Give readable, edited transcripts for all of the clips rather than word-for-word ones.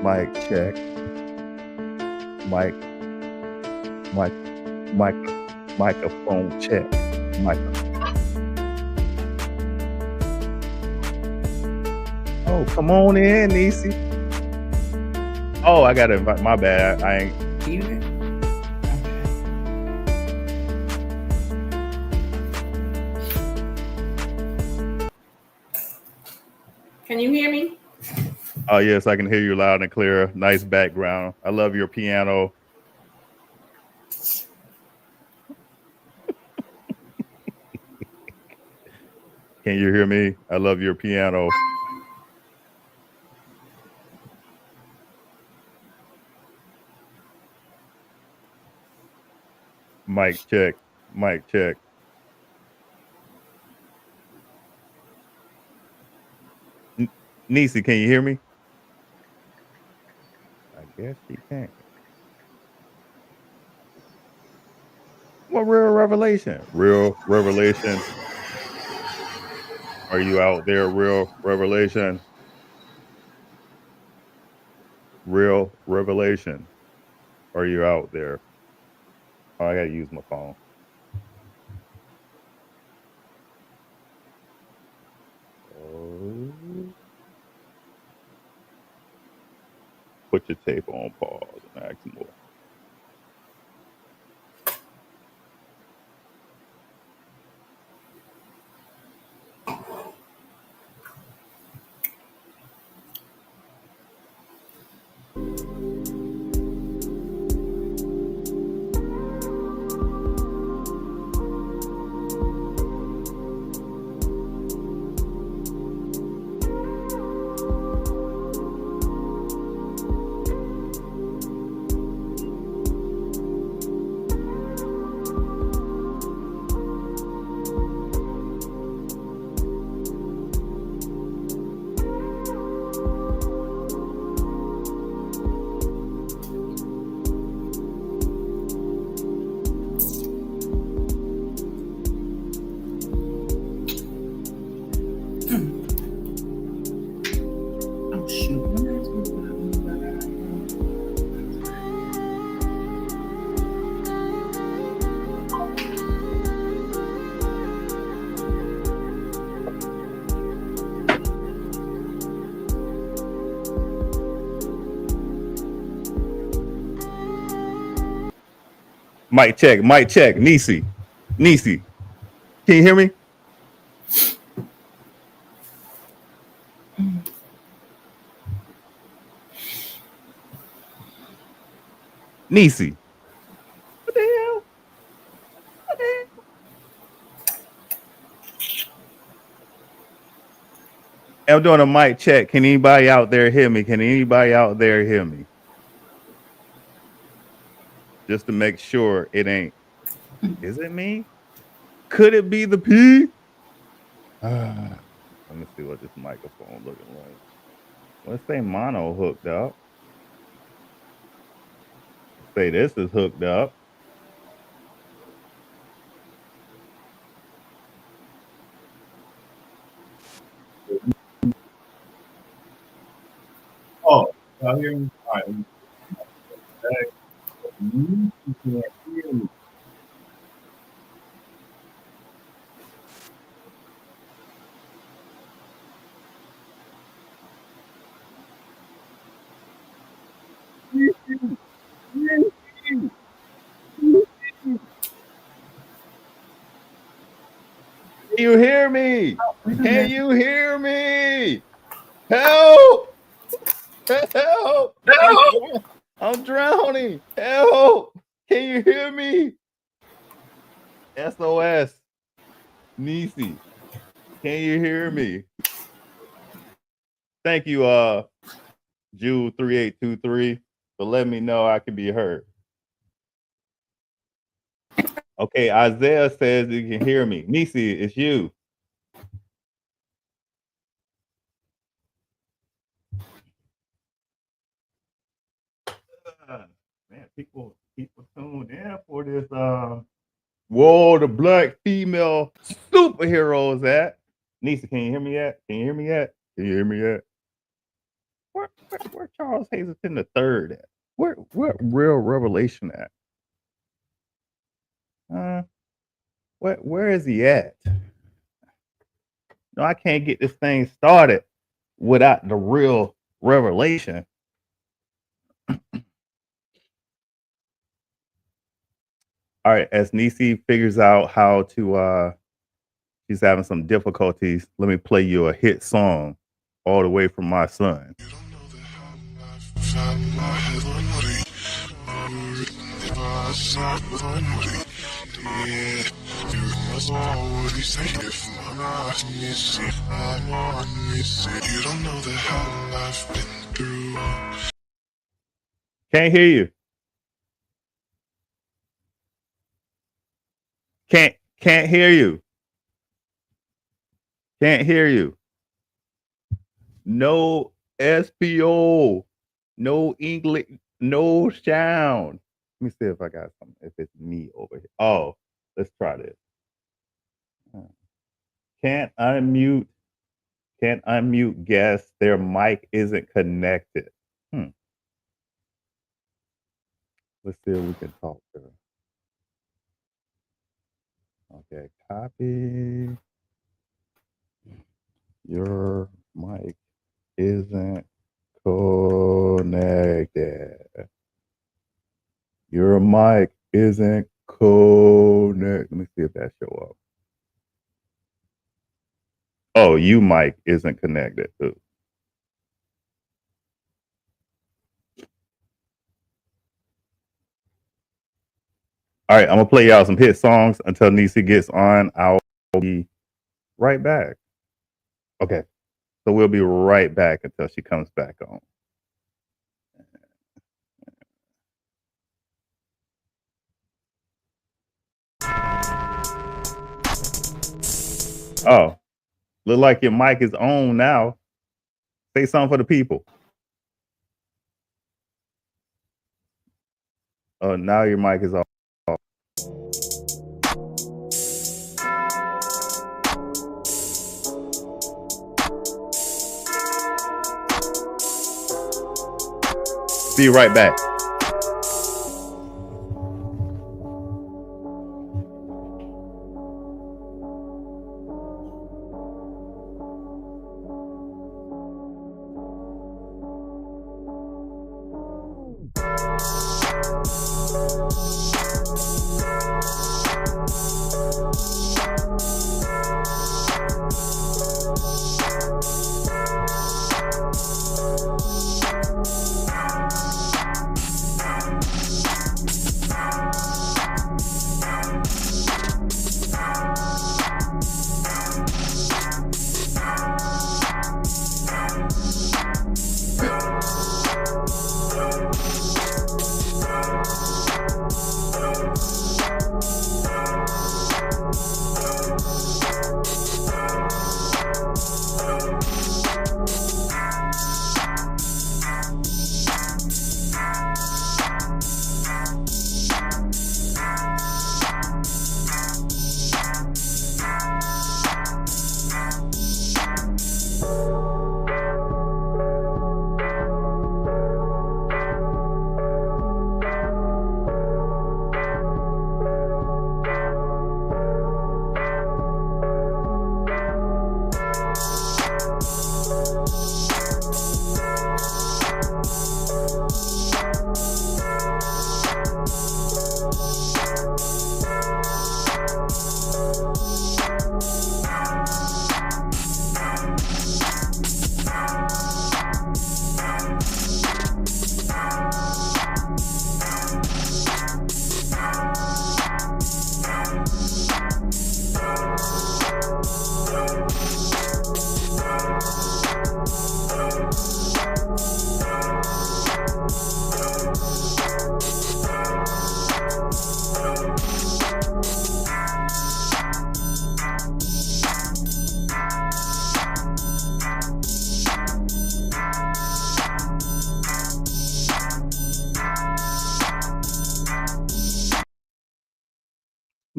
Mic check. Mic, mic, mic, microphone check. Mic. Oh, come on in, Niecy. Oh, I gotta invite. My bad. I ain't. You hear? Can you hear me? Oh yes, I can hear you loud and clear. Nice background. I love your piano. Can you hear me? I love your piano. Mic check. Mic check. Niecy, can you hear me? I guess she can't. What real revelation? Real revelation. Are you out there? Real revelation. Real revelation. Are you out there? Oh, I gotta use my phone. Oh. Put your tape on pause and ask more. Oh shoot. Mic check. Mic check. Niecy. Niecy. Can you hear me? Niecy. What the hell? What the hell? I'm doing a mic check. Can anybody out there hear me? Can anybody out there hear me? Just to make sure it ain't. Is it me? Could it be the P? Let me see what this microphone looking like. Let's say mono hooked up. Say this is hooked up. Oh, y'all hear me? All right. You can't hear me. Can you hear me? Can you hear me? Help! Help! I'm drowning. Help! Can you hear me? SOS. Niecy. Can you hear me? Thank you, Jude 3823 for letting me know I can be heard. Okay, Isaiah says you can hear me. Niecy, it's you. Man, people tuned in for this whoa, the black female superheroes at. Nisa, can you hear me yet? Can you hear me yet? Can you hear me yet? Where Charles Hazleton the third at? Where real revelation at? Where is he at? No, I can't get this thing started without the real revelation. All right, as Nisi figures out how to she's having some difficulties, let me play you a hit song all the way from my son. Can't hear you. Can't hear you. Can't hear you. No SPO. No English. No sound. Let me see if I got something. If it's me over here. Oh, let's try this. Can't unmute. Can't unmute guests. Their mic isn't connected. Let's see if we can talk to them. Okay, copy. Your mic isn't connected. Your mic isn't connected. Let me see if that show up. Oh, you mic isn't connected. Ooh. All right, I'm gonna play y'all some hit songs until Nisi gets on. I'll be right back. Okay, so we'll be right back until she comes back on. Oh, look like your mic is on now. Say something for the people. Oh, now your mic is off. See you right back.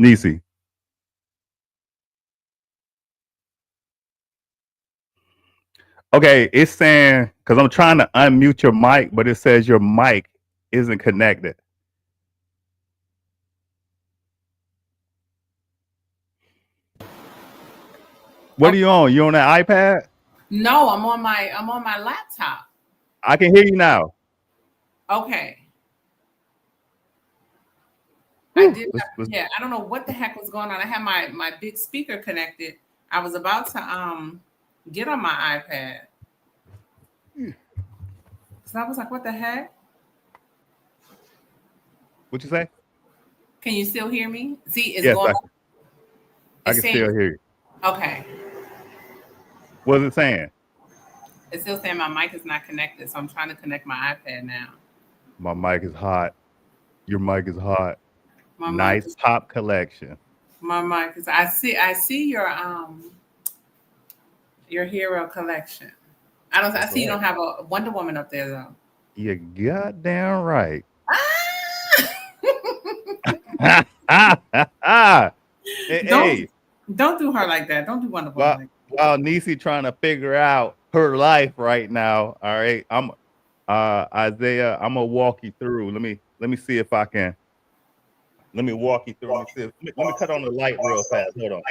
Nisi. Okay, it's saying because I'm trying to unmute your mic, but it says your mic isn't connected. What are Okay. you on? You on that iPad? No, I'm on my laptop. I can hear you now. Okay. I Whew, did let's, yeah, I don't know what the heck was going on. I had my big speaker connected. I was about to get on my iPad. So I was like, what the heck? what you say? Can you still hear me? See, it's Yes, going on. I It's can saying still hear you. okay. What's it saying? It's still saying my mic is not connected, so I'm trying to connect my iPad now. My mic is hot. Your mic is hot. My mic Nice is pop collection. my mic is I see your hero collection. I That's see you right. don't have a Wonder Woman up there though. You goddamn right. Hey, don't hey, don't do her like that. Don't do Wonder Woman while like while Nisi trying to figure out her life right now. All right, I'm Isaiah. I'm gonna walk you through. Let me see if I can. Let me walk you through. Let me see. Let me cut on the light real fast. Hold on.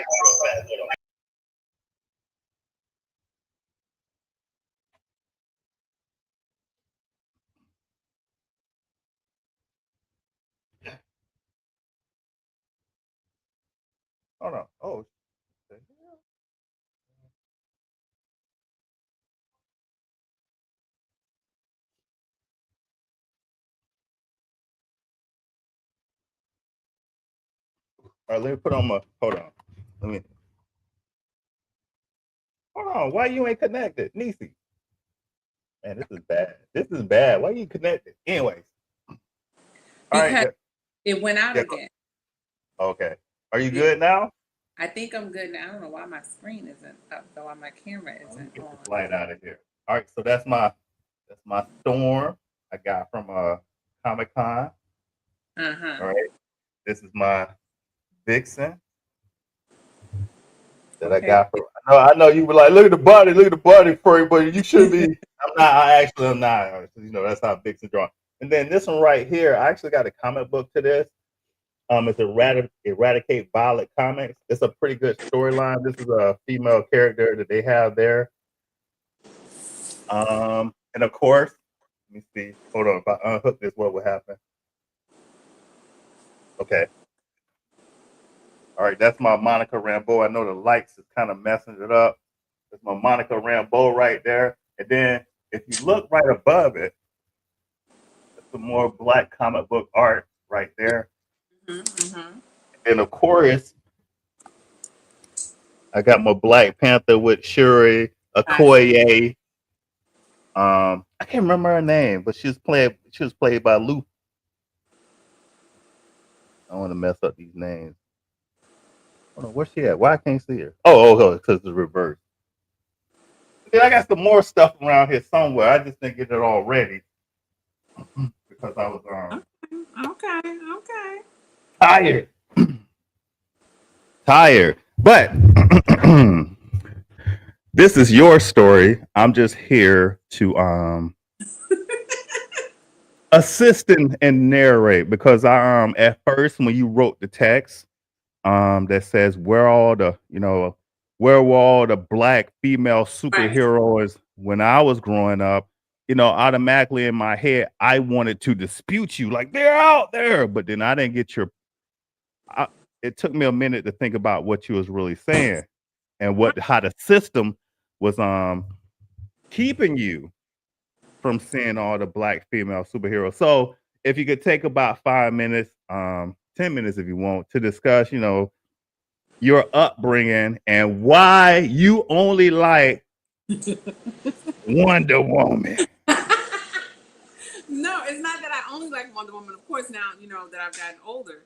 Hold on. Oh. All right. Let me put on my. Hold on. Let me. Hold on. Why you ain't connected, Nisi? Man, this is bad. This is bad. Why you connected? Anyways. All right. because Yeah. it went out Yeah. again. Okay. Are you Yeah, good now? I think I'm good now. I don't know why my screen isn't up though, why my camera Let me isn't get on. this light out of here. All right. So that's my storm I got from Comic Con. Uh-huh. All right. This is my Vixen that I Okay. got from. I know you were like, look at the body for you, but you should be. I'm not. I'm not. You know, that's how Vixen draw. And then this one right here, I actually got a comic book to this. It's Eradicate Violet Comics. It's a pretty good storyline. This is a female character that they have there. And of course, let me see. Hold on. If I unhook this, what would happen? Okay. All right. That's my Monica Rambeau. I know the lights is kind of messing it up. That's my Monica Rambeau right there. And then if you look right above it, there's some more black comic book art right there. Mm-hmm. And of course, I got my Black Panther with Shuri I see. Okoye. I can't remember her name, but she was played by Lou. I don't want to mess up these names. Hold on, where's she at? Why I can't see her? Oh, because it's reversed. Then I got some more stuff around here somewhere. I just didn't get it all ready because I was Okay. Okay. tired. Tired. But this is your story. I'm just here to assist and narrate because I at first when you wrote the text that says where were all the black female Right. superheroes when I was growing up, automatically in my head I wanted to dispute you like they're out there, but then I didn't get I, it took me a minute to think about what you was really saying and Right. what how the system was keeping you from seeing all the black female superheroes. So if you could take about 5 minutes, 10 minutes if you want, to discuss, your upbringing and why you only like Wonder Woman. No, it's not that I only like Wonder Woman. Of course, now that I've gotten older.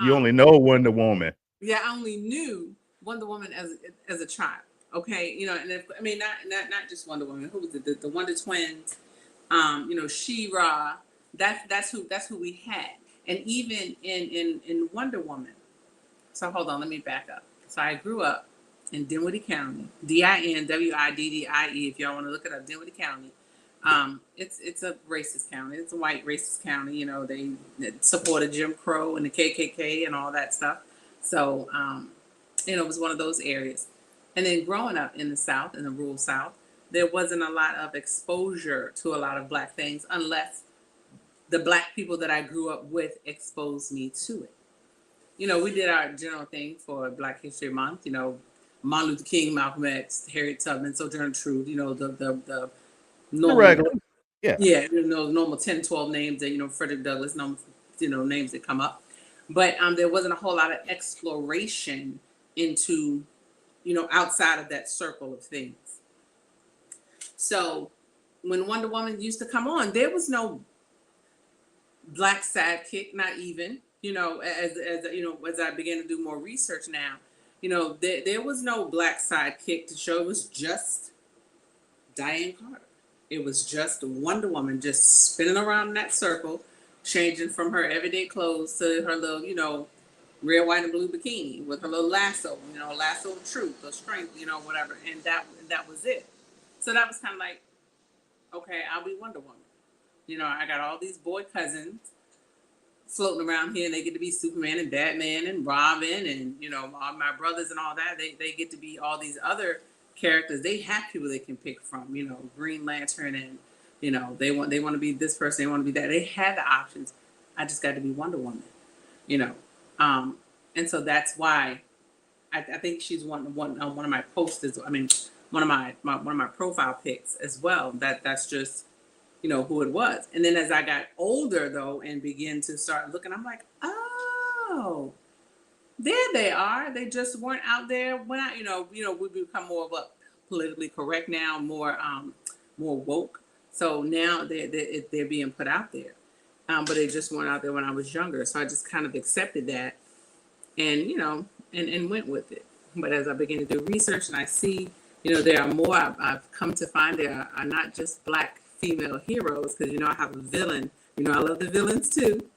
You Um, only know Wonder Woman. yeah, I only knew Wonder Woman as a child. Okay, and I mean not just Wonder Woman. Who was it? The Wonder Twins. She-Ra. That's who we had, and even in Wonder Woman. So hold on, let me back up. So I grew up. in Dinwiddie County, Dinwiddie. If y'all want to look it up, Dinwiddie County. It's a racist county. It's a white racist county. You know, they supported Jim Crow and the KKK and all that stuff. So, it was one of those areas. And then growing up in the South, in the rural South, there wasn't a lot of exposure to a lot of black things unless the black people that I grew up with exposed me to it. We did our general thing for Black History Month. Martin Luther King, Malcolm X, Harriet Tubman, Sojourner Truth. The The normal, regular. Yeah. yeah, normal 10, 12 names that Frederick Douglass, normal, names that come up. But there wasn't a whole lot of exploration into, outside of that circle of things. So when Wonder Woman used to come on, there was no black sidekick, not even. As I began to do more research now, there was no black sidekick to show. It was just Diane Carter. It was just Wonder Woman just spinning around in that circle, changing from her everyday clothes to her little, red, white, and blue bikini with her little lasso, lasso of truth or strength, whatever. And that was it. So that was kind of like, okay, I'll be Wonder Woman. I got all these boy cousins floating around here, and they get to be Superman and Batman and Robin and all my brothers and all that. They get to be all these other characters. They have people they can pick from, Green Lantern, and they want to be this person, they want to be that. They had the options. I just got to be Wonder Woman, and so that's why I think she's one of my posters. I mean, one of my profile pics as well. That's just who it was. And then as I got older though and began to start looking, I'm like, oh, there they are. They just weren't out there when we become more of a politically correct now, more woke. So now they're being put out there, but they just weren't out there when I was younger. So I just kind of accepted that, and and went with it. But as I began to do research and I see, there are more. I've come to find there are not just black female heroes, because I have a villain. I love the villains too.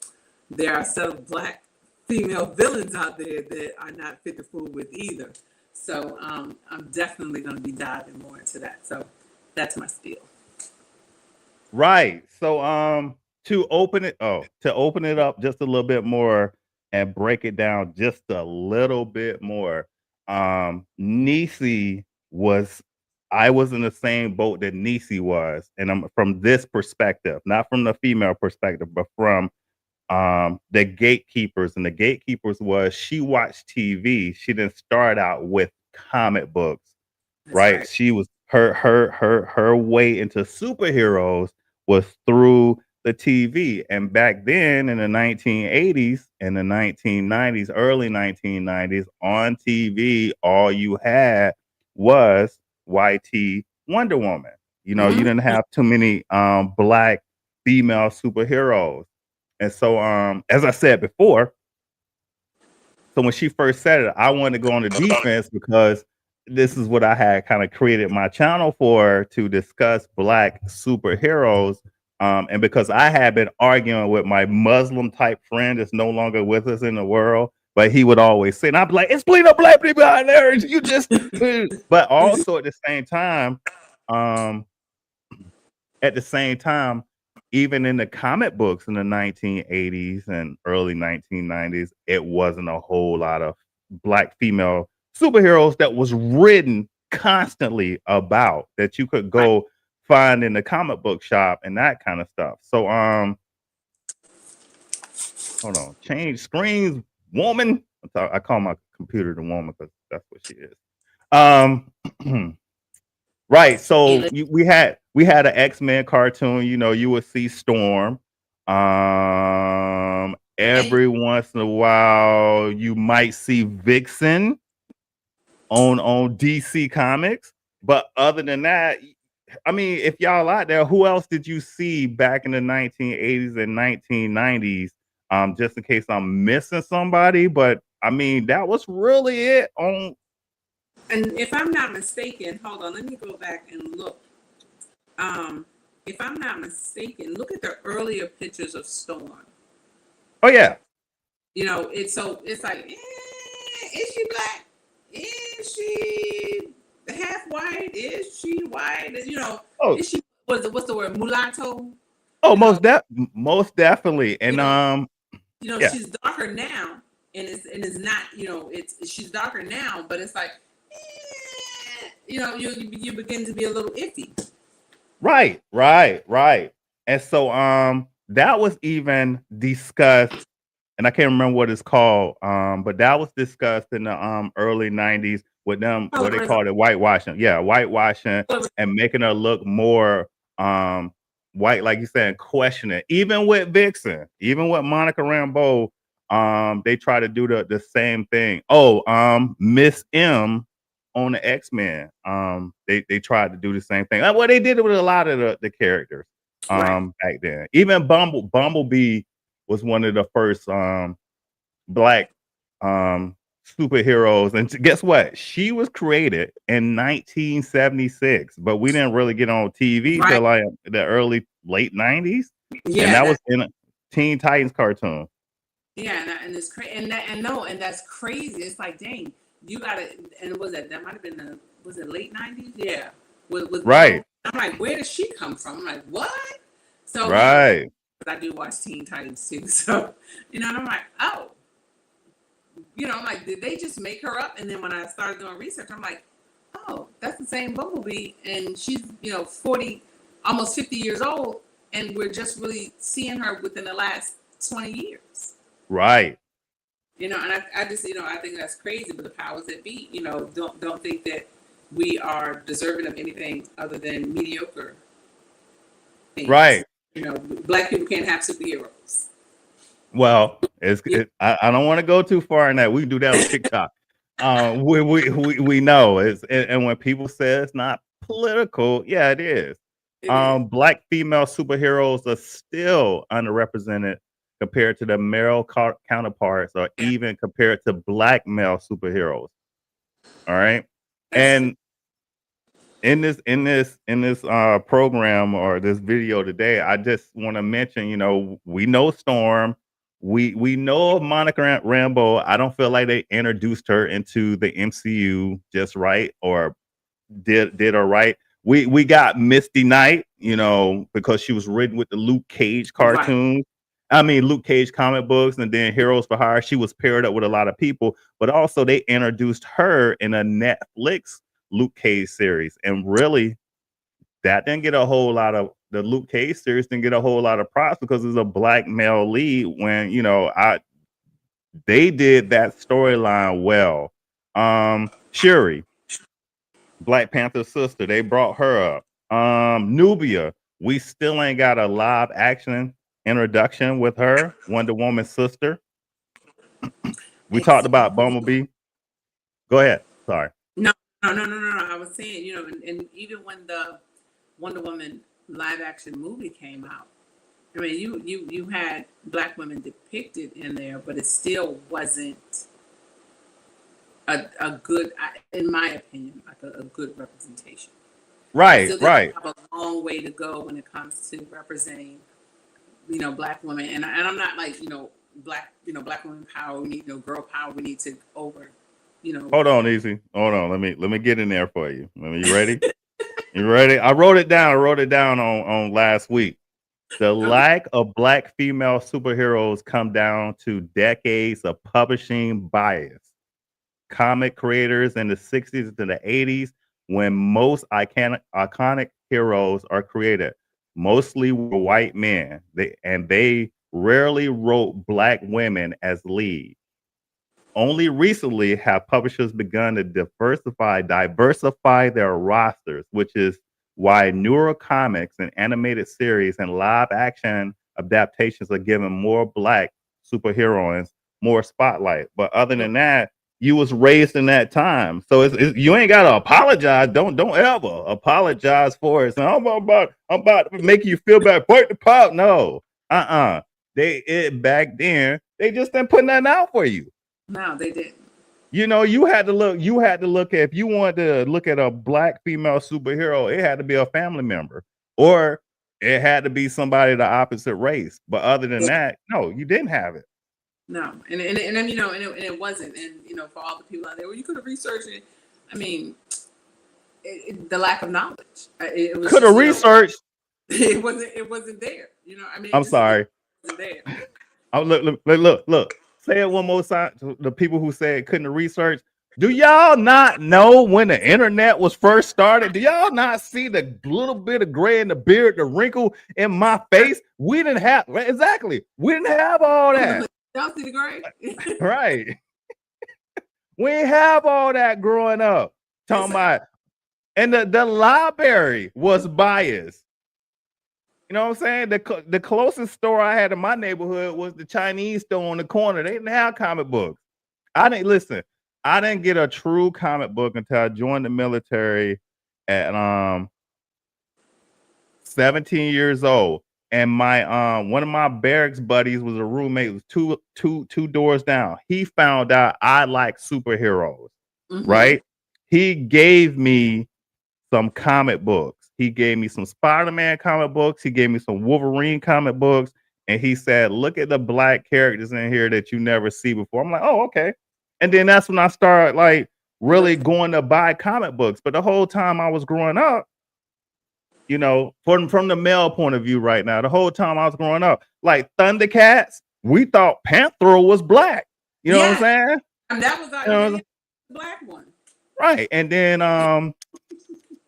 There are some black female villains out there that are not fit to fool with either. So I'm definitely going to be diving more into that. So that's my spiel. Right. So to open it up just a little bit more and break it down just a little bit more. Niecy was I was in the same boat that Niecy was, and I'm from this perspective, not from the female perspective, but from the gatekeepers. And the gatekeepers was she watched TV. She didn't start out with comic books, That's right? right. She was her way into superheroes was through the TV. And back then in the 1980s and the 1990s, early 1990s, on TV, all you had was YT Wonder Woman. You Mm-hmm. didn't have too many black female superheroes. And so as I said before, so when she first said it, I wanted to go on the defense because this is what I had kind of created my channel for, to discuss black superheroes. And because I had been arguing with my Muslim type friend that's no longer with us in the world, but he would always say, and I'd be like, it's plenty of black people out there. You just, but also at the same time, um, even in the comic books in the 1980s and early 1990s, it wasn't a whole lot of black female superheroes that was written constantly about that you could Right. go find in the comic book shop and that kind of stuff. So hold on, change screens, woman. I call my computer the woman because that's what she is. Right. So we had an X-Men cartoon. You would see Storm. Every once in a while, you might see Vixen on DC Comics. But other than that, I mean, if y'all out there, who else did you see back in the 1980s and 1990s? Just in case I'm missing somebody, but I mean, that was really it on. And if I'm not mistaken, hold on, let me go back and look. If I'm not mistaken, look at the earlier pictures of Storm. Oh yeah, It's like, is she black? is she half white? Is she white? You know, Oh, is she what's the word, mulatto? oh, You know, most definitely. you And know, you know, yeah, she's darker now, and it's not, you know, it's she's darker now, but it's like, you know, you begin to be a little iffy. right. And so that was even discussed, and I can't remember what it's called, but that was discussed in the early '90s with them, what they Colorism. called it, whitewashing. Yeah, whitewashing and making her look more white, like you said, and question it. Even with Vixen, even with Monica Rambeau, they try to do the same thing. Oh, Miss M on the X-Men, they tried to do the same thing. Well, they did it with a lot of the characters Right. back then. Even Bumblebee was one of the first black superheroes. And guess what? She was created in 1976, but we didn't really get on TV Right. till like the early late 90s, and Yeah, that that was in a Teen Titans cartoon. yeah, and it's crazy, and that and no, and that's crazy. It's like, dang, you gotta, and was that might have been the, was it late '90s? Yeah, with Bumble. Right, I'm like, where does she come from? I'm like, what? So you know, right, I do watch Teen Titans too. So you know, and I'm like, oh, you know, I'm like, did they just make her up? And then when I started doing research, I'm like, oh, that's the same Bumblebee, and she's, you know, 40, almost 50 years old, and we're just really seeing her within the last 20 years. right. You know, and I just, you know, I think that's crazy. But the powers that be, you know, don't think that we are deserving of anything other than mediocre things. Right. You know, black people can't have superheroes. Well, You I don't want to go too far in that. We can do that on TikTok. We know it's, and when people say it's not political, yeah, it is. it is. Black female superheroes are still underrepresented compared to the male counterparts, or Yeah, even compared to black male superheroes. All right, that's true. and in this program or this video today, I just want to mention, we know Storm, we know of Monica Rambeau. I don't feel like they introduced her into the MCU just right, or did her right. We got Misty Knight, because she was written with the Luke Cage Right. cartoons. I mean, Luke Cage comic books, and then Heroes for Hire. She was paired up with a lot of people, but also they introduced her in a Netflix Luke Cage series, and really, that didn't get a whole lot of the Luke Cage series didn't get a whole lot of props because it's a black male lead. When they did that storyline well. Shuri, Black Panther's sister, they brought her up. Nubia, we still ain't got a live action introduction with her, Wonder Woman's sister. We talked about Exactly. Bumblebee. Go ahead. Sorry. No, no. I was saying, you know, and even when the Wonder Woman live action movie came out, I mean, you had black women depicted in there, but it still wasn't a good, in my opinion, like a good representation. I Right, still think we right. have a long way to go when it comes to representing, you know, black women. And I'm not like, black women power. We need, girl power. We need to you know, Hold on, easy. Hold on. Let me get in there for you. You ready? You ready? I wrote it down. I wrote it down on last week. The okay, lack of black female superheroes come down to decades of publishing bias. Comic creators in the 60s to the 80s, when most iconic heroes are created, mostly were white men. They rarely wrote black women as lead. Only recently have publishers begun to diversify their rosters, which is why newer comics and animated series and live action adaptations are giving more black superheroines more spotlight. But other than that, you was raised in that time, so you ain't gotta apologize. Don't ever apologize for it. So I'm about to make you feel bad. Break the pop. No, back then they just didn't put nothing out for you. no, they didn't. You had to look at, if you wanted to look at a black female superhero, it had to be a family member, or it had to be somebody of the opposite race. But other than Yeah. that, no, you didn't have it. No, and you know, and it wasn't, and you know, for all the people out there, well, you could have researched it. I mean, the lack of knowledge. It was Could just, have you know, researched. it wasn't there. You know, I mean, I'm just the sorry. wasn't there. Oh, look. Say it one more time to the people who said couldn't have researched. Do y'all not know when the internet was first started? Do y'all not see the little bit of gray in the beard, the wrinkle in my face? We didn't have exactly. We didn't have all that. Y'all see the gray? Right. We didn't have all that growing up. Talking about, and the library was biased. You know what I'm saying? The closest store I had in my neighborhood was the Chinese store on the corner. They didn't have comic books. I didn't get a true comic book until I joined the military at 17 years old. And my one of my barracks buddies was a roommate, was two doors down. He found out I like superheroes, right? He gave me some comic books. He gave me some Spider-Man comic books. He gave me some Wolverine comic books. And he said, look at the black characters in here that you never see before. I'm like, oh, okay. And then that's when I started like really going to buy comic books. But the whole time I was growing up, you know, from the male point of view right now, the whole time I was growing up, like Thundercats, we thought Panther was black. You know what I'm saying? And that was our black one. Right. And then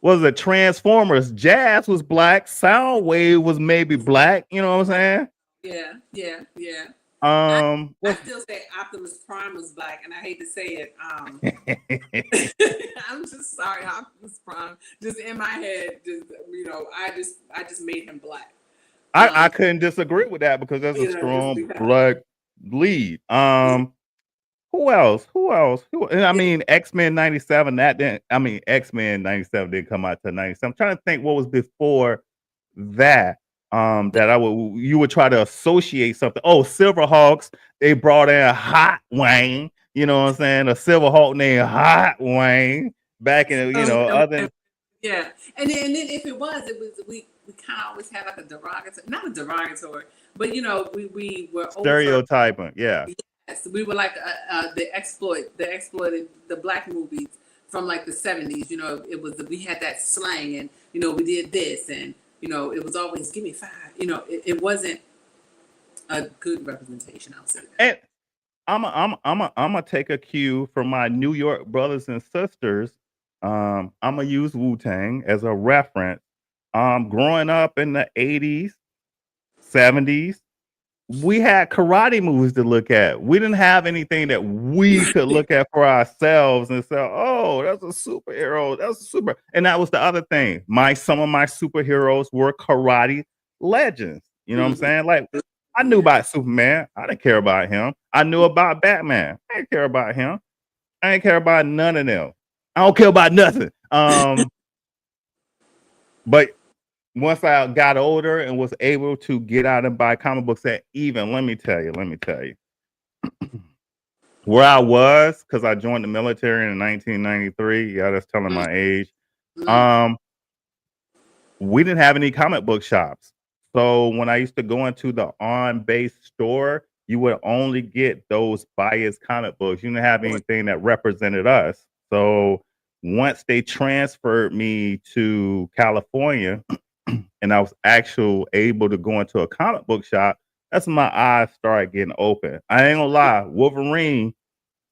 was it Transformers? Jazz was black. Soundwave was maybe black. You know what I'm saying? Yeah. I still say Optimus Prime was black, and I hate to say it. I'm just sorry, Optimus Prime. Just in my head, just you know, I just made him black. I couldn't disagree with that because there's a strong black lead. Who else? I mean, X-Men 97. X-Men 97 didn't come out till 97. I'm trying to think what was before that. That you would try to associate something. Oh, Silverhawks. They brought in Hot Wayne. You know what I'm saying? A Silverhawk named Hot Wayne back in other. Yeah, and then if it was we kind of always had like a derogatory, not a derogatory, but you know we were stereotyping. Yeah. Yes, we were like the exploited the black movies from like the 70s. You know, we had that slang, and you know we did this, and you know it was always give me 5. You know, it wasn't a good representation. I'll say that. And I'm gonna take a cue from my New York brothers and sisters. I'm gonna use Wu-Tang as a reference. Growing up in the 80s, 70s. We had karate movies to look at. We didn't have anything that we could look at for ourselves and say, "Oh, that's a superhero. That's a super." And that was the other thing. Some of my superheroes were karate legends. You know what I'm saying? Like I knew about Superman. I didn't care about him. I knew about Batman. I didn't care about him. I didn't care about none of them. I don't care about nothing. But once I got older and was able to get out and buy comic books let me tell you, where I was, because I joined the military in 1993. Yeah, that's telling my age. We didn't have any comic book shops. So when I used to go into the on-base store, you would only get those biased comic books. You didn't have anything that represented us. So once they transferred me to California, and I was actually able to go into a comic book shop, that's when my eyes started getting open. I ain't gonna lie, Wolverine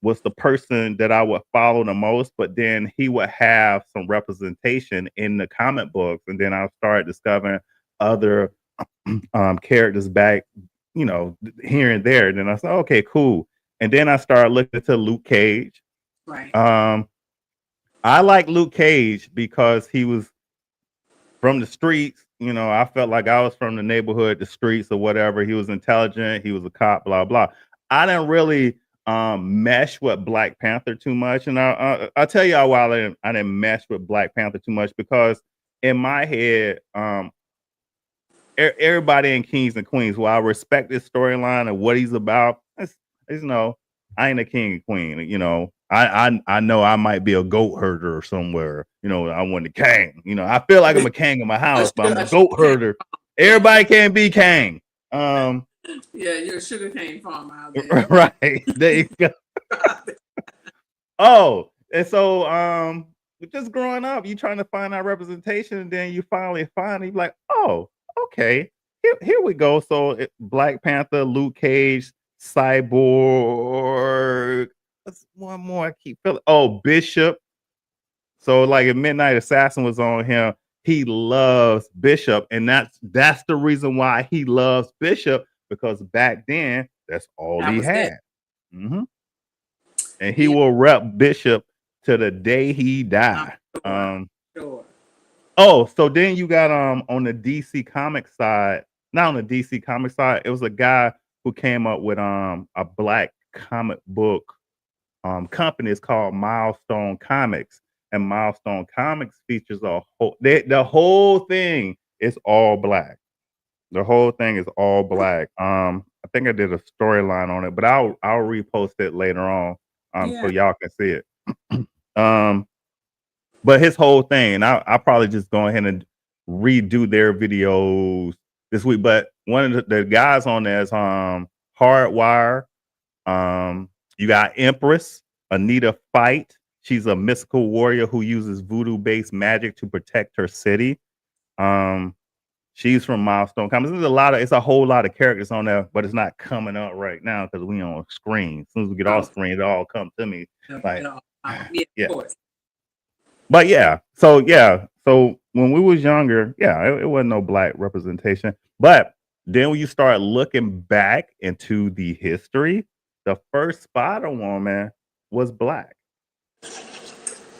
was the person that I would follow the most, but then he would have some representation in the comic books, and then I started discovering other characters back, you know, here and there. And then I said, okay, cool. And then I started looking into Luke Cage. Right. I like Luke Cage because he was from the streets. You know, I felt like I was from the neighborhood, the streets or whatever. He was intelligent. He was a cop, blah, blah. I didn't really mesh with Black Panther too much. And I'll tell y'all why I didn't mesh with Black Panther too much, because in my head, everybody in Kings and Queens, while I respect this storyline and what he's about, it's, you know, I ain't a king and queen. You know, I know I might be a goat herder somewhere. You know, I want the king. You know, I feel like I'm a king in my house, but I'm a goat herder. Everybody can't be king. Yeah, you're a sugarcane farmer out there. Right. There you go. Oh, and so just growing up, you trying to find that representation, and then you finally find it, you like, oh, okay, here we go. So Black Panther, Luke Cage, Cyborg. What's one more? I keep feeling. Oh, Bishop. So like if Midnight Assassin was on him, he loves Bishop, and that's the reason why he loves Bishop, because back then that's all That he was it. had. Hmm. And he Yeah, will rep Bishop to the day he I'm die. sure. Sure. Oh, so then you got on the DC comic side, not on the DC comic side, it was a guy who came up with a black comic book company. It's called Milestone Comics. And Milestone Comics features the whole thing is all black. The whole thing is all black. I think I did a storyline on it, but I'll repost it later on so Yeah. y'all can see it. Um, but his whole thing, and I'll probably just go ahead and redo their videos this week. But one of the guys on there is Hardwire. You got Empress, Anita Fight. She's a mystical warrior who uses voodoo-based magic to protect her city. Um, she's from Milestone Comics. It's a whole lot of characters on there, but it's not coming up right now because we on screen. As soon as we get off Oh, screen, it all come to me. it Like, all. Yeah, yeah. of course. But so when we was younger, it wasn't no black representation. But then when you start looking back into the history, the first Spider Woman was black.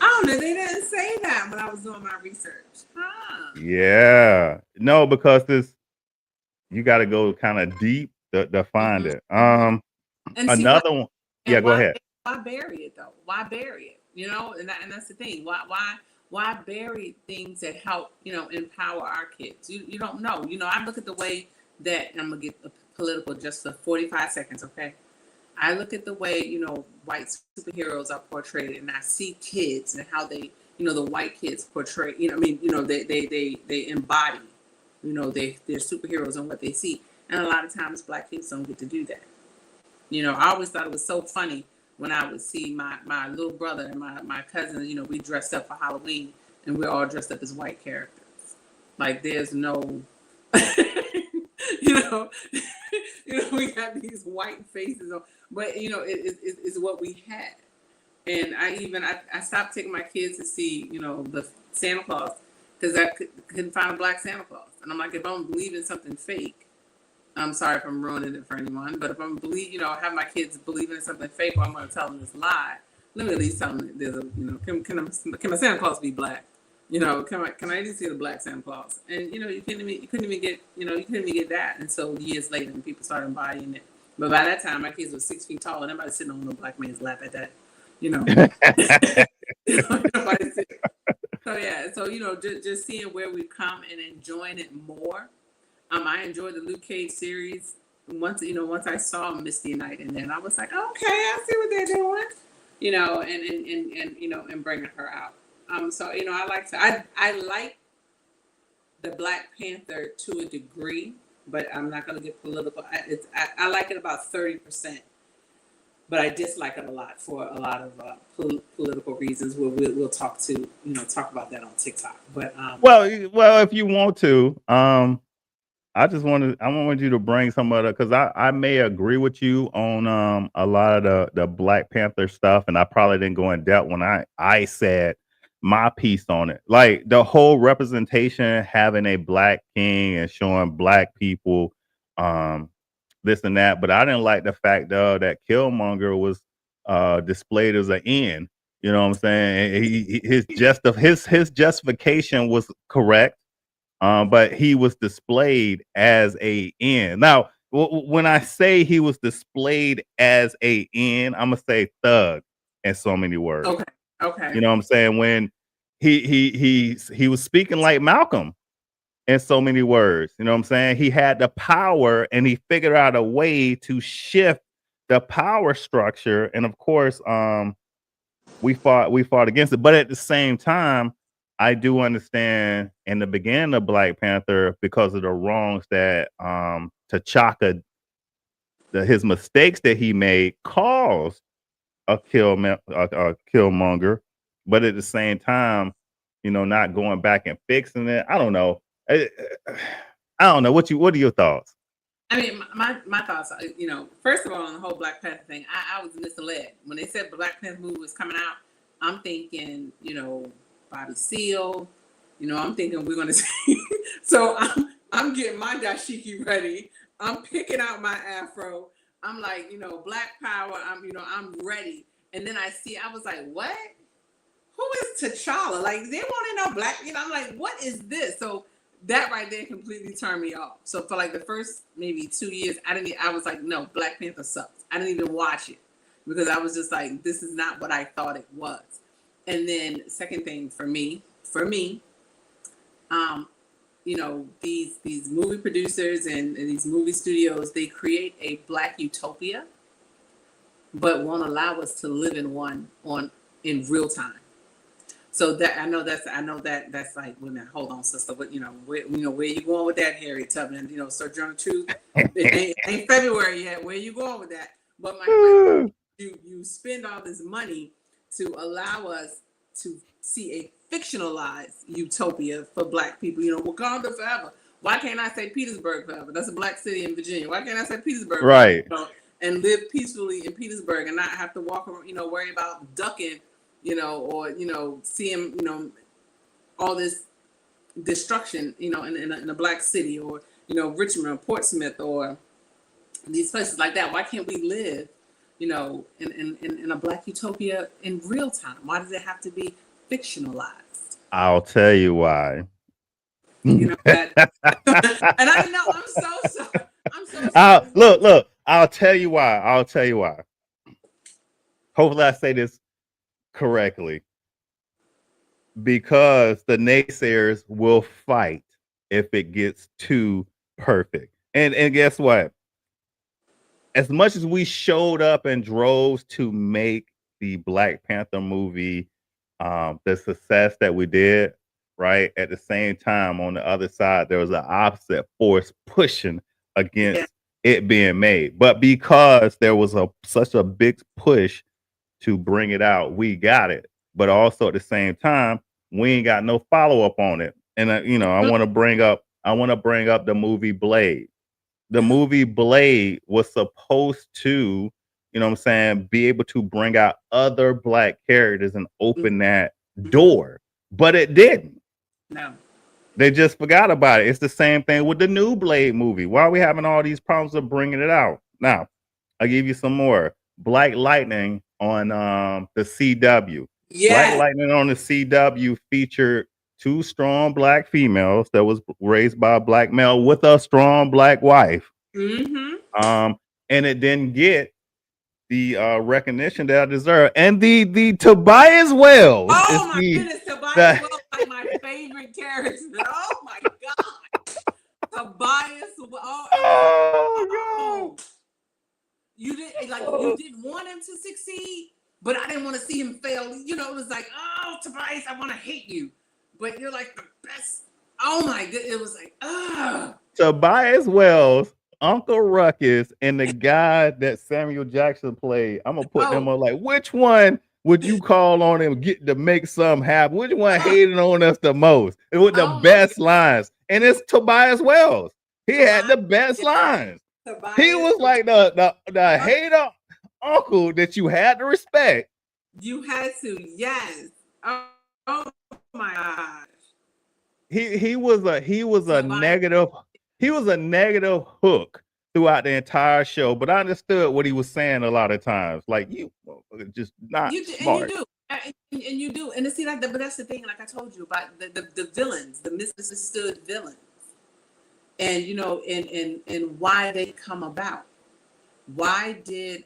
Oh no, they didn't say that when I was doing my research. Huh. Yeah, no, because you got to go kind of deep to find Mhm, it. mhm. And see why Another one. Yeah, and go ahead. why bury it though? Why bury it? You know, and that's the thing. Why bury things that help, empower our kids? You don't know. I look at the way that, and I'm gonna get political just for 45 seconds, okay? I look at the way, white superheroes are portrayed, and I see kids and how they, the white kids portray, they embody, they're superheroes and what they see. And a lot of times black kids don't get to do that. I always thought it was so funny when I would see my little brother and my cousins, we dressed up for Halloween and we're all dressed up as white characters. Like there's no, you know, we got these white faces on, but it's what we had. And I stopped taking my kids to see, the Santa Claus because I couldn't find a black Santa Claus. And I'm like, if I don't believe in something fake, I'm sorry if I'm ruining it for anyone, but if I'm have my kids believing in something fake, or I'm going to tell them this lie, let me at least tell them there's a, can my Santa Claus be black? Can I just see the black Santa Claus? And you couldn't even get that. And so years later, and people started buying it. But by that time, my kids were 6 feet tall, and everybody sitting on the black man's lap at that. Nobody sitting. So yeah, so just seeing where we've come and enjoying it more. I enjoyed the Luke Cage series. Once I saw Misty Knight, and then I was like, okay, I see what they're doing. And bringing her out. So I like the Black Panther to a degree, but I'm not gonna get political. I like it about 30%, but I dislike it a lot for a lot of political reasons. We'll talk about that on TikTok. But Well, if you want to, I wanted you to bring some other, because I may agree with you on a lot of the Black Panther stuff, and I probably didn't go in depth when I said my piece on it. Like the whole representation, having a black king and showing black people um this and that, but I didn't like the fact that Killmonger was displayed as an end. You know what I'm saying? His justification was correct, but he was displayed as a end. Now, when I say he was displayed as a end, I'm gonna say thug in so many words. okay. You know what I'm saying? When he was speaking like Malcolm in so many words. You know what I'm saying? He had the power, and he figured out a way to shift the power structure. And of course, we fought against it, but at the same time, I do understand in the beginning of Black Panther, because of the wrongs that T'Chaka his mistakes that he made caused a killmonger, but at the same time, not going back and fixing it. I don't know. I don't know. What are your thoughts? I mean, my thoughts are, first of all, on the whole Black Panther thing, I was misled. When they said Black Panther movie was coming out, I'm thinking, Bobby Seale, I'm thinking we're going to see. So I'm getting my dashiki ready. I'm picking out my afro. I'm like, Black Power. I'm ready. And then I was like, what? Who is T'Challa? Like, they wanted no black, I'm like, what is this? So that right there completely turned me off. So for like the first maybe 2 years, I was like, no, Black Panther sucks. I didn't even watch it because I was just like, this is not what I thought it was. And then second thing for me, these movie producers and these movie studios, they create a Black utopia, but won't allow us to live in one in real time. So that I know that's like, wait a minute, hold on, sister. But where you going with that, Harriet Tubman? Sojourner Truth. It ain't February yet. Where you going with that? But my friend, you spend all this money to allow us to see a fictionalized utopia for Black people. Wakanda forever. Why can't I say Petersburg forever? That's a Black city in Virginia. Why can't I say Petersburg Right. forever, and live peacefully in Petersburg and not have to walk around, worry about ducking, or see him, all this destruction, in a Black city, or Richmond or Portsmouth or these places like that. Why can't we live, in a Black utopia in real time? Why does it have to be fictionalized? I'll tell you why. That, and I know I'm so sorry. I'm so sorry. Look. I'll tell you why. Hopefully, I say this correctly, because the naysayers will fight if it gets too perfect. And guess what? As much as we showed up and drove to make the Black Panther movie the success that we did, right? At the same time, on the other side, there was an opposite force pushing against it being made. But because there was such a big push to bring it out, we got it. But also at the same time, we ain't got no follow up on it. And I want to bring up the movie Blade. The movie Blade was supposed to, be able to bring out other Black characters and open that door, but it didn't. No. They just forgot about it. It's the same thing with the new Blade movie. Why are we having all these problems of bringing it out? Now, I'll give you some more. Black Lightning on the CW. Black Lightning on the CW featured two strong Black females that was raised by a Black male with a strong Black wife. Mm-hmm. And it didn't get the recognition that I deserve. And the Tobias Wells. Oh my goodness, Tobias Wells is like my favorite character. Oh my God. Tobias. Oh. You didn't want him to succeed, but I didn't want to see him fail. It was like, oh, Tobias, I want to hate you. But you're like the best. Oh my God. It was like, Tobias Wells, Uncle Ruckus, and the guy that Samuel Jackson played. I'm gonna put them on, like, which one would you call on him get to make something happen? Which one hated on us the most? And with the best lines. And it's Tobias Wells. He had the best lines. He was like the hater uncle that you had to respect. You had to, yes. Oh my gosh. He was a negative hook throughout the entire show, but I understood what he was saying a lot of times. Like, you just not smart. And you do. And see, but that's the thing, like I told you about the villains, the misunderstood villains. And and why they come about. Why did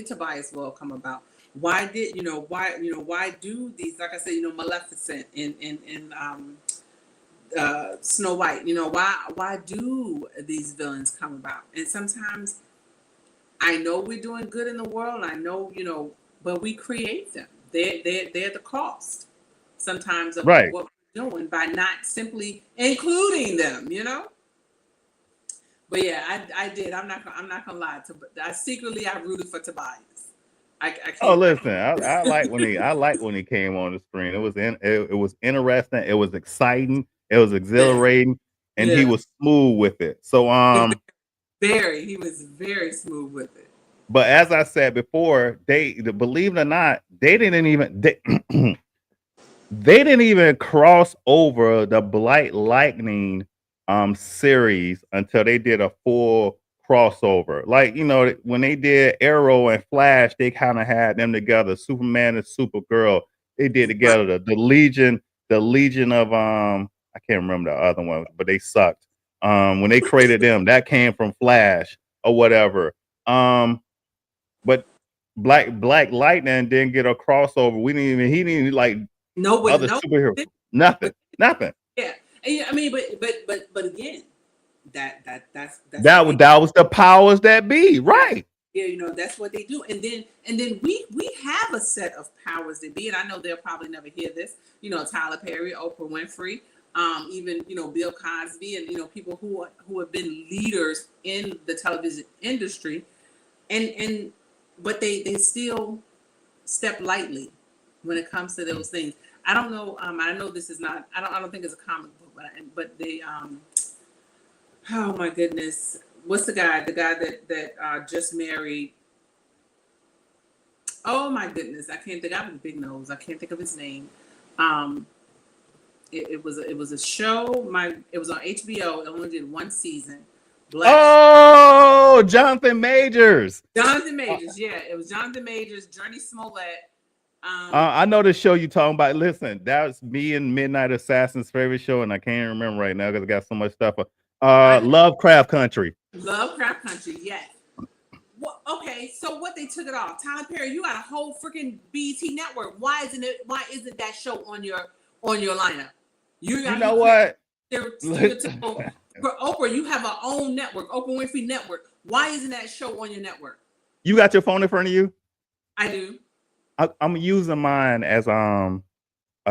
Tobias Wells come about? Why did why do these, like I said, Maleficent and Snow White, why do these villains come about? And sometimes I know we're doing good in the world, I know, but we create them. They're the cost sometimes of what we're doing by not simply including them, But yeah, I did. I'm not gonna lie. I rooted for Tobias. I Oh, can't. listen, I like when he came on the screen. It was interesting. It was exciting. It was Yeah, exhilarating, and he yeah. was smooth with it. So He was very smooth with it. but as I said before, believe it or not, they didn't even cross over the Blight Lightning series until they did a full crossover. Like, when they did Arrow and Flash, they kind of had them together. Superman and Supergirl, they did Right. together. The Legion of I can't remember the other one, but they sucked. When they created them, that came from Flash or whatever. But Black Lightning didn't get a crossover. We didn't even he didn't even like No, other no. superheroes. But Nothing. Nothing. yeah, and yeah, I mean, but again, that's what they That was the powers that be, yeah, right? yeah, that's what they do. And then we have a set of powers that be, and I know they'll probably never hear this. Tyler Perry, Oprah Winfrey, even Bill Cosby, and people who have been leaders in the television industry, and but they still step lightly when it comes to those things. I don't know. I know this is not. I don't think it's a comic book, but they. Oh my goodness, what's the guy? The guy that just married. Oh my goodness, I can't think. I have a big nose. I can't think of his name. Um, it was a show. It was on HBO. It only did one season. Black Oh, Jonathan Majors. Jonathan Uh, Majors. Yeah, it was Jonathan Majors, Journey Smollett. I know the show you talking about. Listen, that's me and Midnight Assassin's favorite show, and I can't remember right now because I got so much stuff. I Lovecraft Country. Lovecraft Country. Yes. Well, okay, so what they took it off? Tyler Perry, you got a whole freaking BET network. Why isn't that show on your lineup? You know what? Stereotypical. For Oprah, you have our own network, Oprah Winfrey Network. Why isn't that show on your network? You got your phone in front of you? I do. I'm using mine as a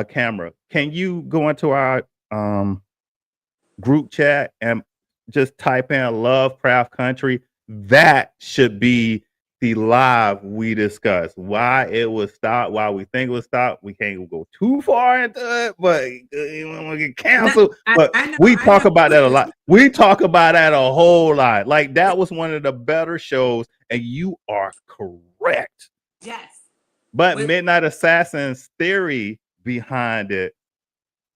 camera. Can you go into our group chat and just type in Lovecraft Country? That should be the live we discuss. Why it was stopped, why we think it was stopped. We can't go too far into it, but you want to get canceled. But we I talk know. about that a lot. We talk about that a whole lot. Like that was one of the better shows, and you are correct. Yes. But But Midnight Assassin's theory behind it,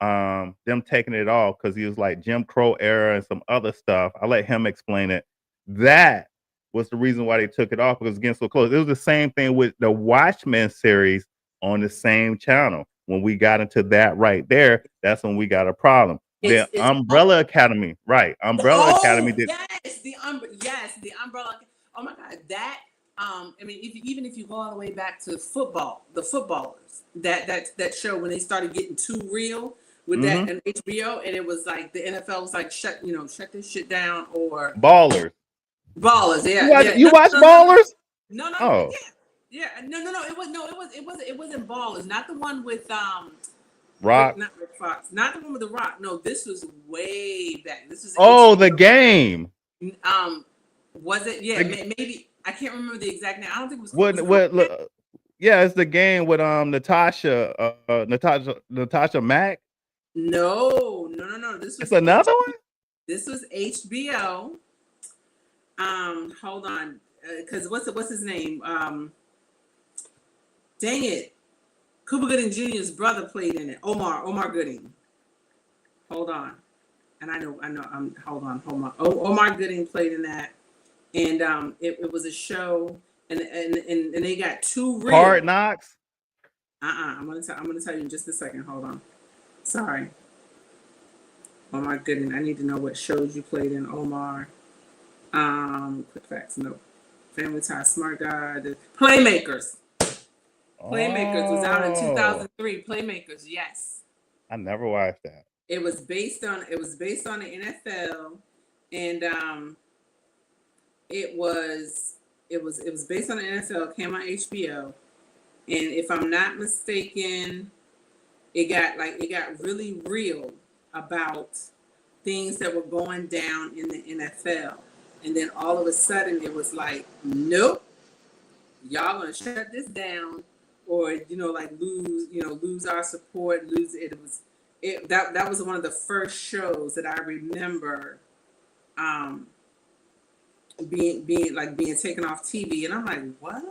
them taking it off because he was like Jim Crow era and some other stuff. I'll let him explain it. That was the reason why they took it off because it's getting so close. It was the same thing with the Watchmen series on the same channel. When we got into that right there, that's when we got a problem. The it's Umbrella Academy, right? Umbrella Academy did. the umbrella. Oh my God, that I mean, even if you go all the way back to football, the footballers, that show when they started getting too real with Mm-hmm. that and HBO, and it was like the NFL was like shut this shit down, or Ballers. ballers, You watch Ballers? Oh, no, it wasn't ballers, not the one with Rock. not Rick Fox, not the one with the Rock. No, this was way back. This was Oh, the HBO. game. Was it? Yeah, The, maybe I can't remember the exact name. I don't think it was. what? Was it What? Yeah, it's the game with Natasha Mack. No. It's another one. This was HBO. Hold on, because what's his name? Dang it, Cuba Gooding Jr.'s brother played in it. Omar Gooding. Hold on, and I know. Hold on. Omar Gooding played in that, and it was a show, and they got too real. Hard Knocks. I'm gonna tell you in just a second. Hold on. Sorry. Omar Gooding. I need to know what shows you played in, Omar. Quick facts. No. Family Ties. Smart Guy. Playmakers. Playmakers was out in 2003. Playmakers. Yes. I never watched that. It was based on the NFL, and it was based on the NFL. It came on HBO, and if I'm not mistaken, it got really real about things that were going down in the NFL. And then all of a sudden it was like, nope, y'all gonna shut this down, or like lose our support, lose it. It was that was one of the first shows that I remember um being taken off TV, and I'm like, what?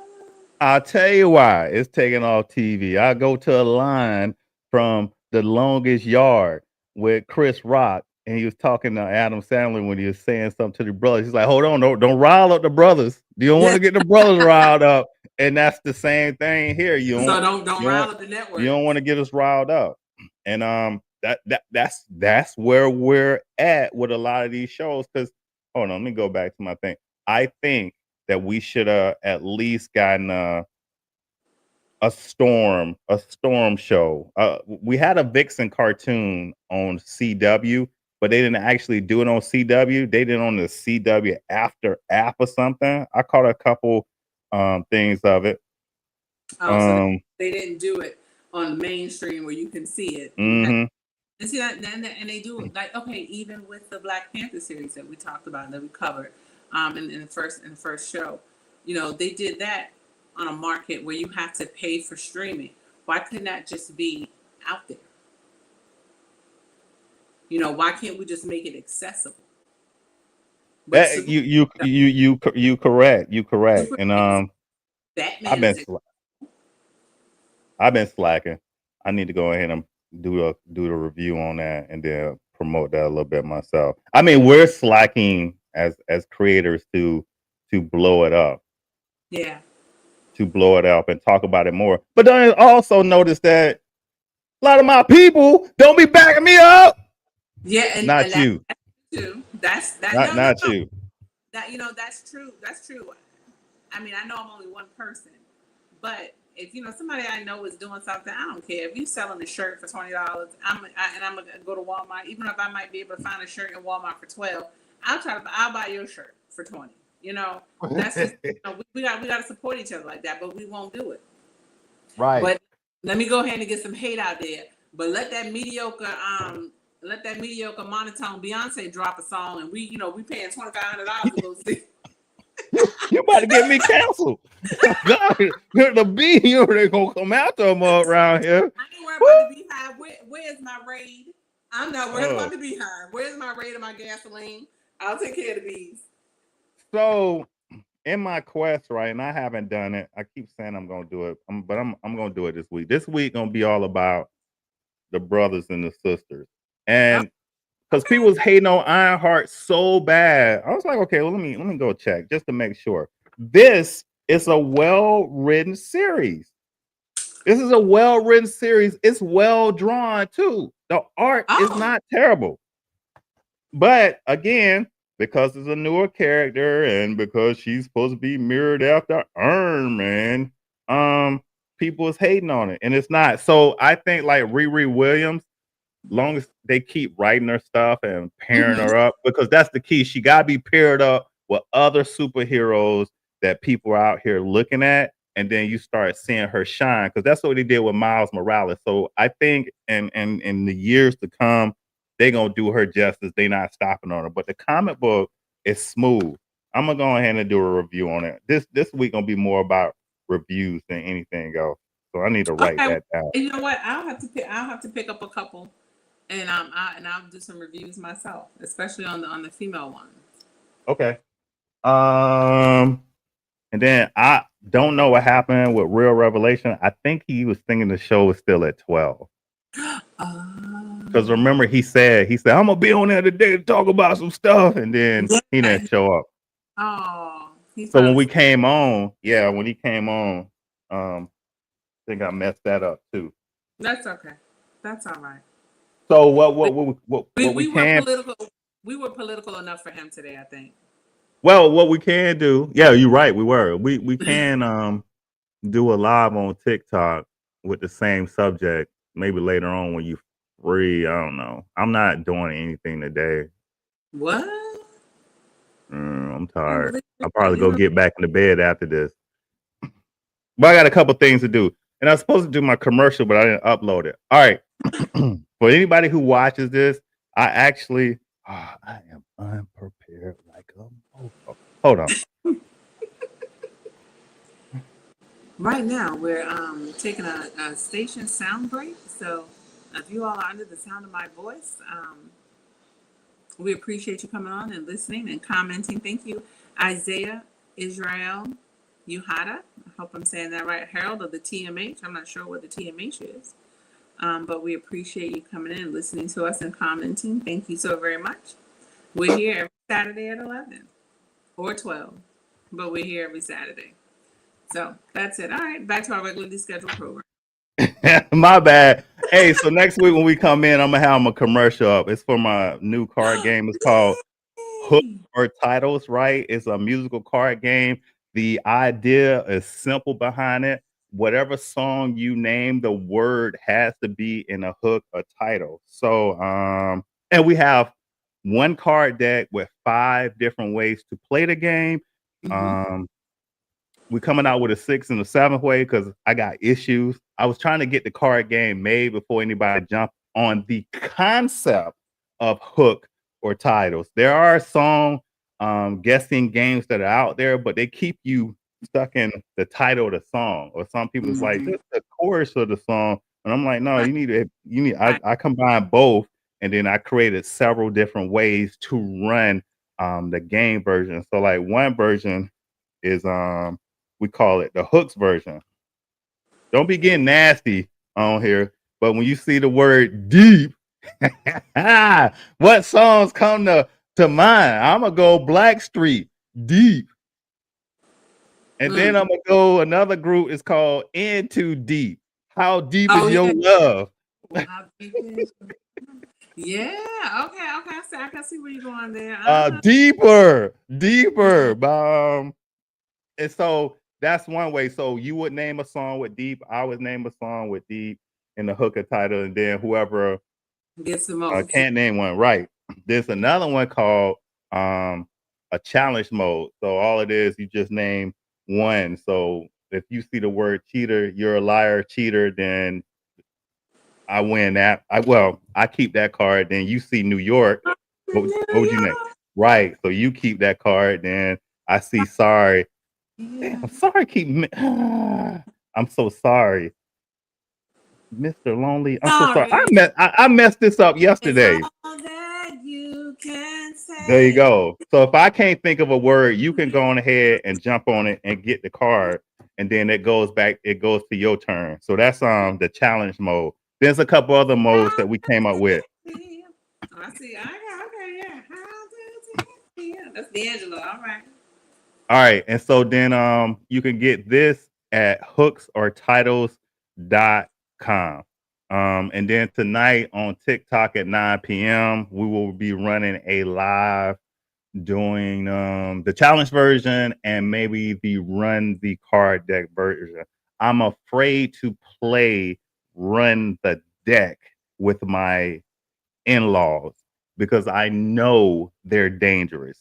I'll tell you why it's taking off TV. I go to a line from The Longest Yard with Chris Rock, and he was talking to Adam Sandler when he was saying something to the brothers. He's like, "Hold on, don't rile up the brothers. You don't want Yeah. to get the brothers riled up." And that's the same thing here. So don't you rile don't, up the you network. don't want to get us riled up. And that's where we're at with a lot of these shows. Because hold on, let me go back to my thing. I think that we should have at least gotten a storm show. We had a Vixen cartoon on CW, but they didn't actually do it on CW. They did it on the CW after app or something. I caught a couple things of it. Oh, so they didn't do it on mainstream where you can see it. Mm-hmm. And see that, and they do it like, okay, even with the Black Panther series that we talked about, that we covered, in the first show, they did that on a market where you have to pay for streaming. Why couldn't that just be out there? Why can't we just make it accessible? But You correct. You correct. And Batman I've been is I've been slacking. I need to go ahead and do the review on that and then promote that a little bit myself. I mean, we're slacking as creators to blow it up. Yeah. To blow it up and talk about it more. But then I also notice that a lot of my people don't be backing me up. Yeah, Not you. That's too. That's that. Not No. you. That that's true. That's true. I mean, I know I'm only one person, but if somebody I know is doing something, I don't care if you selling a shirt for $20. I'm gonna go to Walmart, even if I might be able to find a shirt in Walmart for $12. I'll buy your shirt for $20. That's just we got to support each other like that, but we won't do it. Right. But let me go ahead and get some hate out there. But let that mediocre monotone Beyonce drop a song, and we paying $2,500 to go see. You about to get me canceled. God, the bee, they gonna come after them around here. I ain't worried about the beehive. Where's my raid? I'm not worried about the beehive. Where's my raid of my gasoline? I'll take care of the bees. So in my quest, right, and I haven't done it. I keep saying I'm gonna do it, but I'm gonna do it this week. This week gonna be all about the brothers and the sisters, and because people was hating on Ironheart so bad, I was like, okay, well let me go check just to make sure. This is a well-written series. This is a well-written series. It's well drawn too. The art is not terrible, but again, because it's a newer character and because she's supposed to be mirrored after Iron Man, people is hating on it, and it's not. So I think like Riri Williams, long as they keep writing her stuff and pairing her up, because that's the key. She gotta be paired up with other superheroes that people are out here looking at, and then you start seeing her shine. Because that's what they did with Miles Morales. So I think in the years to come, they're gonna do her justice. They're not stopping on her. But the comic book is smooth. I'm gonna go ahead and do a review on it. This week gonna be more about reviews than anything else. So I need to write that down. You know what? I'll have to pick up a couple, and I'll do some reviews myself, especially on the female ones. Okay. And then I don't know what happened with Real Revelation. I think he was thinking the show was still at 12. Because remember he said I'm gonna be on there today to talk about some stuff, and then he didn't show up. Oh, so when he came on, I think I messed that up too. That's okay. That's all right. So what we can political. We were political enough for him today, I think. Well, what we can do, yeah, you're right. We were. We can do a live on TikTok with the same subject. Maybe later on when you free. I don't know. I'm not doing anything today. What? I'm tired. I'll probably go get back in the bed after this. But I got a couple things to do, and I was supposed to do my commercial, but I didn't upload it. All right. For anybody who watches this, I am unprepared like Hold on. Right now, we're taking a station sound break. So, if you all are under the sound of my voice, we appreciate you coming on and listening and commenting. Thank you, Isaiah Israel Uhada. I hope I'm saying that right. Harold of the TMH. I'm not sure what the TMH is, but we appreciate you coming in and listening to us and commenting. Thank you so very much. We're here every Saturday at 11 or 12, but we're here every Saturday. So that's it. All right, back to our regularly scheduled program. My bad. Hey, so next week when we come in, I'm gonna have a commercial up. It's for my new card game. It's called Hook Yay! or Titles, right? It's a musical card game. The idea is simple behind it. Whatever song you name, the word has to be in a hook or title. So, and we have one card deck with 5 different ways to play the game. Mm-hmm. Um, we coming out with a 6th and a 7th way because I got issues. I was trying to get the card game made before anybody jumped on the concept of hook or titles. There are some guessing games that are out there, but they keep you stuck in the title of the song. Or some people it's like Mm-hmm. just the chorus of the song, and I'm like, no, Right. you need. I, Right. I combine both, and then I created several different ways to run the game version. So like one version is we call it the hooks version. Don't be getting nasty on here, but when you see the word deep, what songs come to mind? I'm gonna go Blackstreet deep, and then Mm. I'm gonna go another group is called Into Deep. How deep Oh is your yeah. love? How deep is your- Yeah. Okay. Okay. I can see where you're going there. Uh-huh. Deeper, Mm. deeper. And so that's one way. So you would name a song with deep. I would name a song with deep in the hooker title, and then whoever Gets the most. can't name one right. There's another one called a challenge mode. So all it is, you just name one. So if you see the word cheater, you're a liar, cheater, then I win that. I keep that card. Then you see New York. What would you name? Right. So you keep that card. Then I see sorry. Yeah. Damn, sorry. I'm so sorry, Mr. Lonely. I'm so sorry. Sorry. I messed this up It's all yesterday. that you can There you say. go. So if I can't think of a word, you can go on ahead and jump on it and get the card, and then it goes back. It goes to your turn. So that's the challenge mode. There's a couple other modes that we came up with. Oh, I see. Okay, okay, yeah. How does it feel? That's D'Angelo. All right. All right, and so then you can get this at hooksortitles.com. And then tonight on TikTok at 9 p.m. we will be running a live doing the challenge version and maybe the run the card deck version. I'm afraid to play run the deck with my in-laws because I know they're dangerous.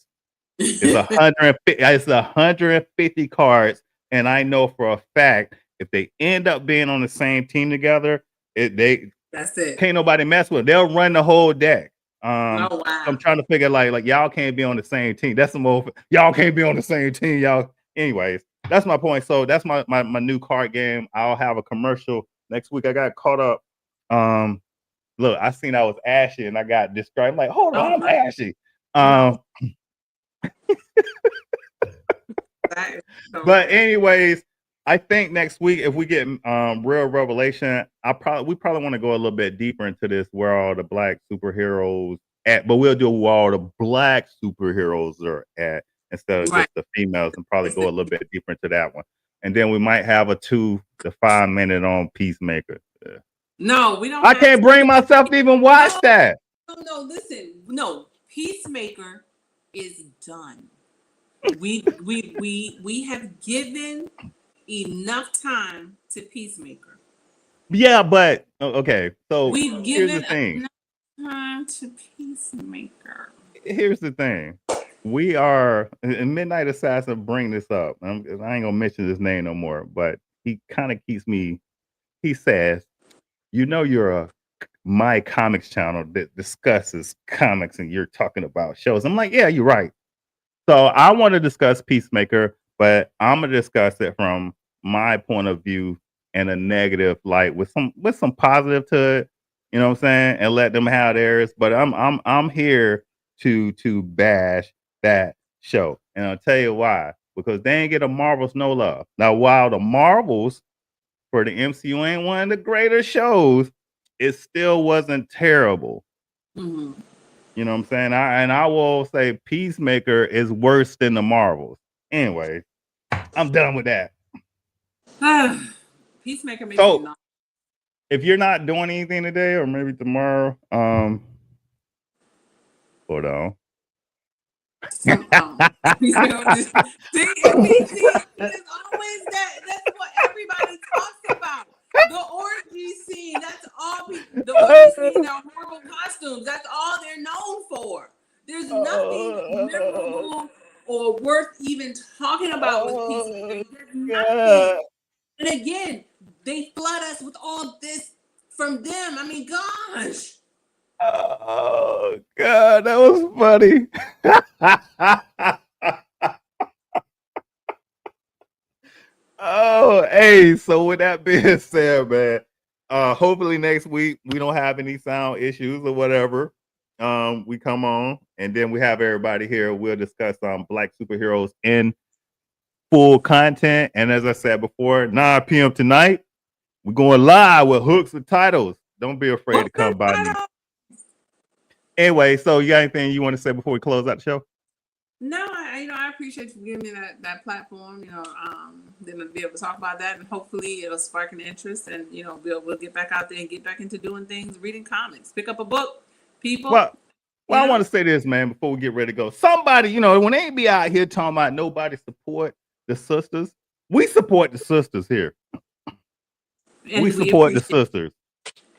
It's 150. It's 150 cards, and I know for a fact if they end up being on the same team together, they That's it. can't nobody mess with. Them. They'll run the whole deck. Oh So I'm wow. trying to figure like y'all can't be on the same team. That's the more y'all can't be on the same team. Y'all, anyways. That's my point. So that's my new card game. I'll have a commercial next week. I got caught up. Um, look, I seen I was ashy and I got distracted. I'm like, hold on, Oh I'm no. ashy. No. Um, That is so But great. anyways, I think next week if we get real revelation, we probably want to go a little bit deeper into this where all the black superheroes at, but we'll do where all the black superheroes are at instead of Right. just the females and probably It's go the a little bit deeper into that one. And then we might have a 2 to 5 minute on Peacemaker. Yeah. No, we don't I have can't bring myself to even watch no, that. no, listen. No. Peacemaker is done. We have given enough time to Peacemaker. Yeah, but okay. So We've here's the given thing. enough time to Peacemaker. Here's the thing. We are and Midnight Assassin bring this up. I ain't gonna mention his name no more, but he kind of keeps me. He says, "You know, you're a my comics channel that discusses comics, and you're talking about shows." I'm like, "Yeah, you're right." So I want to discuss Peacemaker, but I'm gonna discuss it from my point of view in a negative light with some positive to it. You know what I'm saying? And let them have theirs. But I'm here to bash that show. And I'll tell you why. Because they ain't get a Marvels no love. Now, while the Marvels for the MCU ain't one of the greater shows, it still wasn't terrible. Mm-hmm. You know what I'm saying? I will say Peacemaker is worse than the Marvels. Anyway, I'm done with that. Peacemaker makes me So not. if you're not doing anything today or maybe tomorrow, hold on. Some you know, see, there's always that. That's what everybody talks about. The orgy scene. That's all. The orgy scene are horrible costumes. That's all they're known for. There's nothing memorable or worth even talking about with Peacemaker. There's nothing. And again, they flood us with all this from them. I mean, gosh. Oh God, that was funny. Oh, hey. So with that being said, man, hopefully next week we don't have any sound issues or whatever. We come on and then we have everybody here. We'll discuss Black superheroes in full content. And as I said before, 9 p.m. tonight, we're going live with hooks and titles. Don't be afraid to come by me. Anyway, so you got anything you want to say before we close out the show? No, I appreciate you giving me that platform. Then to be able to talk about that, and hopefully it'll spark an interest, and we'll get back out there and get back into doing things, reading comics, pick up a book, people. Well, I want to say this, man, before we get ready to go. Somebody, when they be out here talking about nobody support the sisters, we support the sisters here. And we support the sisters.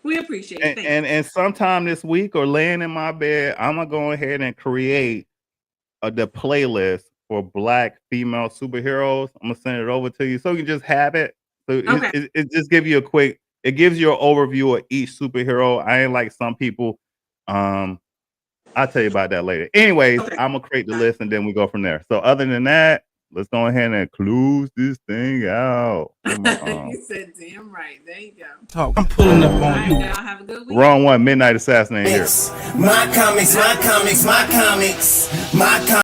We appreciate it. And sometime this week or laying in my bed, I'm gonna go ahead and create the playlist for Black female superheroes. I'm gonna send it over to you so you can just have it. So it just give you it gives you an overview of each superhero. I ain't like some people. I'll tell you about that later. Anyways, I'm gonna create the list and then we go from there. So other than that, let's go ahead and close this thing out. You said damn right. There you go. I'm pulling up on you. Y'all have a good week. Wrong one. Midnight Assassin ain't here. My comics, my comics, my comics, my comics.